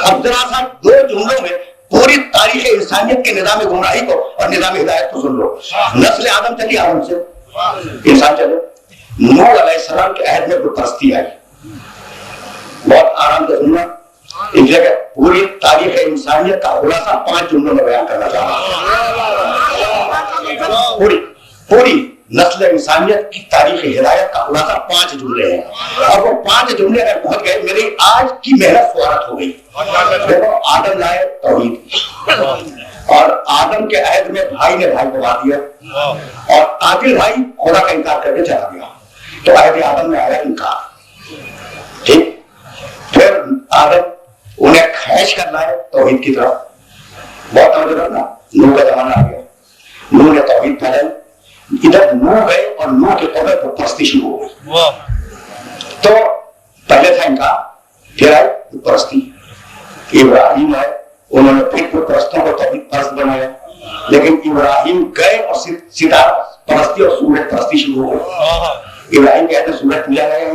अब जरा सा दो जुमलों में पूरी तारीख इंसानियत के निजाम गुमराही को और निजाम हिदायत को सुन लो। नस्ल आदम चली, आदम से इंसान चले। नूह अलैहिस्सलाम के अहद में बुतपरस्ती आई, बहुत आराम से सुनना। एक जगह पूरी तारीख इंसानियत का खुलासा 5 जुमलों में बयान करना चाहता हूं। पूरी नस्ल इंसानियत की तारीख हिदायत का खुलासा 5 जुमले हैं, और वो 5 जुमले अगर पहुंच गए मेरी आज की मेहनत स्वागत हो गई। देखो, आदम लाए तौहीद, और आदम के अहद में भाई ने भाई को मार दिया, और कातिल भाई खुदा का इनकार करके चला गया, तो अहद आदम में आया इनकार। ठीक, फिर आदम उन्हें खींच कर लाए तौहीद की तरफ। बहुत तवज्जो रखना, नूह का जमाना आ गया, नूह ने तौहीद फैलाई, इधर नूह गए और नूह के कब्र पर परस्ती शुरू हो गई। तो पहले था इनका, फिर आए परस्ती। इब्राहिम आए, उन्होंने फिर परस्तों को तौहीद परस्त बनाया, लेकिन इब्राहिम गए और सितारा परस्ती और सूरज परस्ती शुरू हो गई। इब्राहिम कहते हैं सूरज पूजा गया,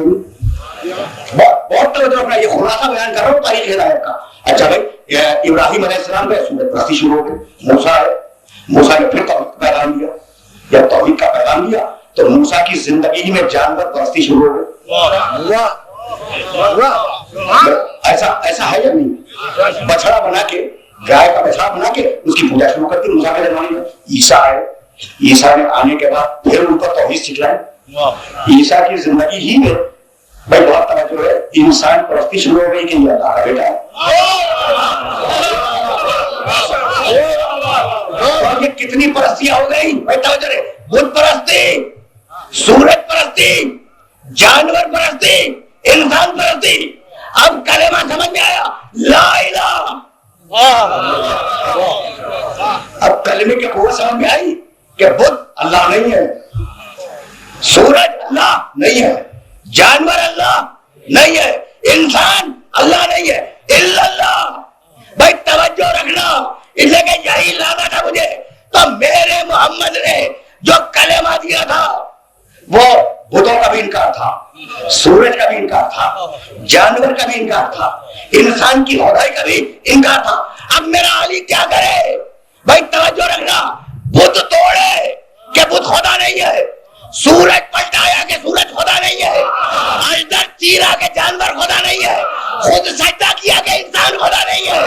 बहुत तवज्जो रखना, ये खुलासा बयान कर रहा हूं तारीख हिदायत का। अच्छा भाई, इब्राहिम अलैहिस्सलाम गए, सूरज परस्ती शुरू हो गई। मूसा आए, मूसा ने फिर तौहीद का पैगाम दिया। जब तौहीद का पैगाम दिया तो मूसा की जिंदगी में जानवर परस्ती शुरू हो गई। ऐसा है या नहीं? बछड़ा बना के, गाय का बछड़ा बना के उसकी पूजा शुरू करती मूसा के जमाने में। ईसा आए, ईसा ने आने के बाद फिर उन पर तौहीद सिखलाई। ईसा की जिंदगी ही में भाई बहुत तवज्जो है, इंसान परस्ती शुरू हो गई कि ये अल्लाह का बेटा है। और ये कितनी परस्तियां हो गई भाई, तवज्जो है। बुत परस्ती, सूरज परस्ती, जानवर परस्ती, इंसान परस्ती। अब कलेमा समझ में आया, ला इलाहा। अब कलमे की कुव्वत समझ में आई कि बुत अल्लाह नहीं है, सूरज अल्लाह नहीं है, जानवर अल्लाह नहीं है, इंसान अल्लाह नहीं है, इल्लल्लाह। भाई तवज्जो रखना, इसलिए यही लाना था मुझे। तो मेरे मोहम्मद ने जो कलेमा दिया था वो बुतों का भी इनकार था, सूरज का भी इनकार था, जानवर का भी इनकार था, इंसान की खुदाई का भी इनकार था। अब मेरा अली क्या करे? भाई तवज्जो रखना, बुत तोड़े कि बुत खुदा नहीं है, सूरज पलटाया कि सूरज खुदा नहीं है, अजगर चीरा के जानवर खुदा नहीं है, खुद सजदा किया कि इंसान खुदा नहीं है।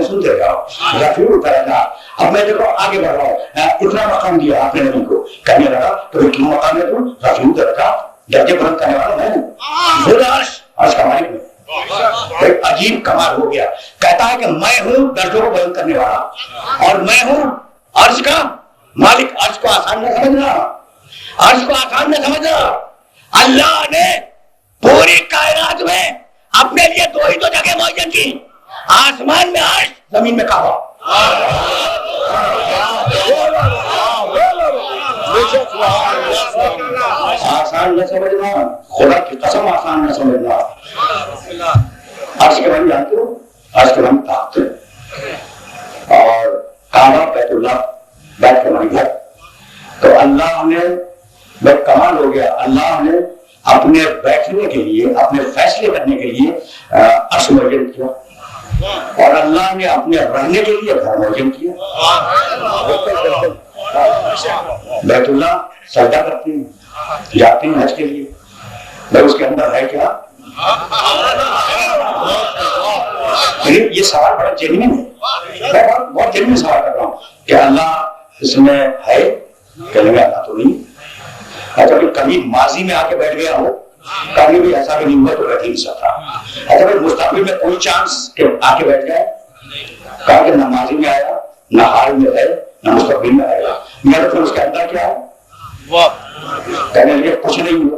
सुनते जाओ, अब मैं देखो आगे बढ़ रहा हूँ। इतना मकाम दिया आपने नबी को, कहने लगा तो क्यों मकाम है तुम? रसूल का दर्जे बुलंद करने वाला मैं हूँ, अर्श का मालिक हूँ। अजीब कमाल हो गया, कहता है कि मैं हूँ दर्जों को बुलंद करने वाला, और मैं हूँ अर्श का मालिक। अर्श को आसान न समझना, अर्श को आसान न समझना। अल्लाह ने पूरी कायनात में अपने लिए 2 ही तो जगह मुअय्यन की, आसमान में अर्श, जमीन में काबा। आसान न समझना, खुदा की कसम आसान न समझना। अर्श के बारे में जानते हो? अर्श के बारे में ताकत है, और काबा बैतुल्लाह, बैत के बारे में। तो अल्लाह ने, बस कमाल हो गया, अल्लाह ने अपने बैठने के लिए, अपने फैसले करने के लिए अर्श मुअय्यन किया, और अल्लाह ने अपने रहने के लिए घर मुअय्यन किया। बैतुल्लाह सजदा करते हैं, जाते हैं हज के लिए, भाई उसके अंदर है क्या? ये सवाल बड़ा जेन्युइन है, मैं बहुत जेन्युइन सवाल कर रहा हूँ कि अल्लाह इसमें है? कहने अल्लाह तो नहीं। अच्छा, कभी माजी में आके बैठ गया हो, कभी भी ऐसा भी नहीं हुआ तो बैठ ही नहीं सकता। अच्छा भाई, मुस्तकबिल में कोई चांस के आके बैठ जाए? कहा कि न माजी में आया, न हाल में है, न मुस्तकबिल में आएगा। मेरा तो उसके अंदर क्या है? कहने लगे कुछ नहीं हुआ।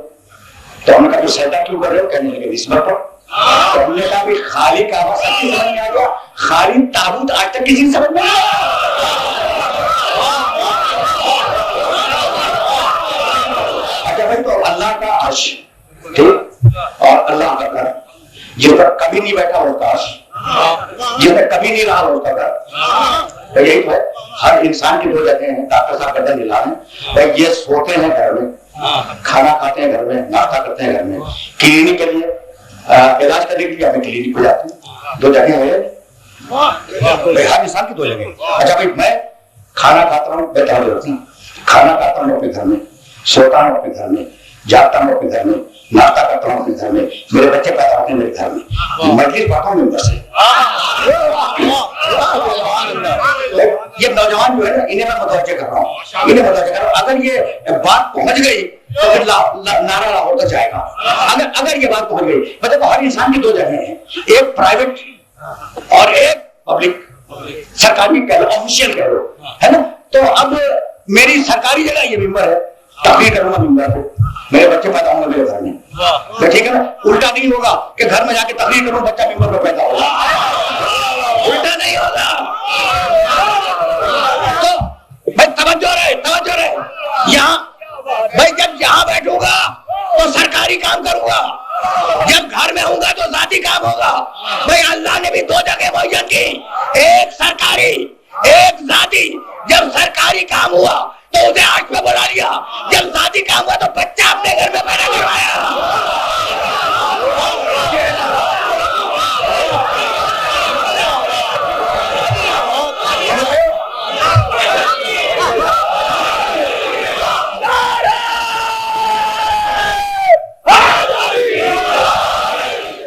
तो हमने कहा तो सजदा क्यों कर रहे हो? कहने लगे इस पर। तो हमने कहा भी खाली काबा सबकी समझ में आ गया, खाली ताबूत आज तक किसी समझ में नहीं आया। अच्छा है भाई, तो अल्लाह का अर्श, ठीक, और अल्लाह का घर, जिस पर कभी नहीं बैठा उसका अर्श, जिसमें कभी नहीं रहा उसका घर। तो यही तो है, हर इंसान की दो जगह हैं। डॉक्टर साहब गर्दन हिला रहे हैं भाई, ये सोते हैं घर में, खाना खाते हैं घर में, नाश्ता करते हैं घर में, क्लिनिक के लिए इलाज करने के लिए अपने क्लिनिक पे जाते हैं। दो जगह है भाई, हर इंसान की दो जगह। अच्छा भाई, मैं खाना खाता हूँ बैठा हूँ, खाना खाता हूँ अपने घर में, सोता हूँ अपने घर में, जागता हूँ अपने घर में, नाश्ता करता हूँ अपने घर में, मेरे बच्चे पैदा होते हैं मेरे घर में, मजलिस पढ़ता हूँ मेंबर से। ये नौजवान जो है ना, इन्हें मैं मुतवज्जे कर रहा हूँ, इन्हें मुतवज्जे कर रहा हूँ। अगर ये बात पहुंच गई तो फिर नारा लाहौर तक जाएगा। अगर ये बात पहुंच गई, मतलब हर इंसान की दो जगह हैं, एक प्राइवेट और एक पब्लिक, सरकारी कह लो, ऑफिशियल कह लो, है ना। तो अब मेरी सरकारी जगह ये मेंबर है, तकरीर करूंगा मेंबर को, मेरे बच्चे पैदा होंगे मेरे घर में, तो ठीक है ना। उल्टा नहीं होगा कि घर में जाके तकरीर करूं, बच्चा मेंबर में पैदा होगा, उल्टा नहीं होगा। तो भाई तवज्जो रहे यहाँ भाई, जब यहाँ बैठूंगा तो सरकारी काम करूंगा, जब घर में होऊंगा तो जाती काम होगा। भाई अल्लाह ने भी दो जगह मुहैयन की, एक सरकारी एक जाती। जब सरकारी काम हुआ तो उसे आठ में बुला लिया, जब जाती काम हुआ तो बच्चा अपने घर में पैदा करवाया।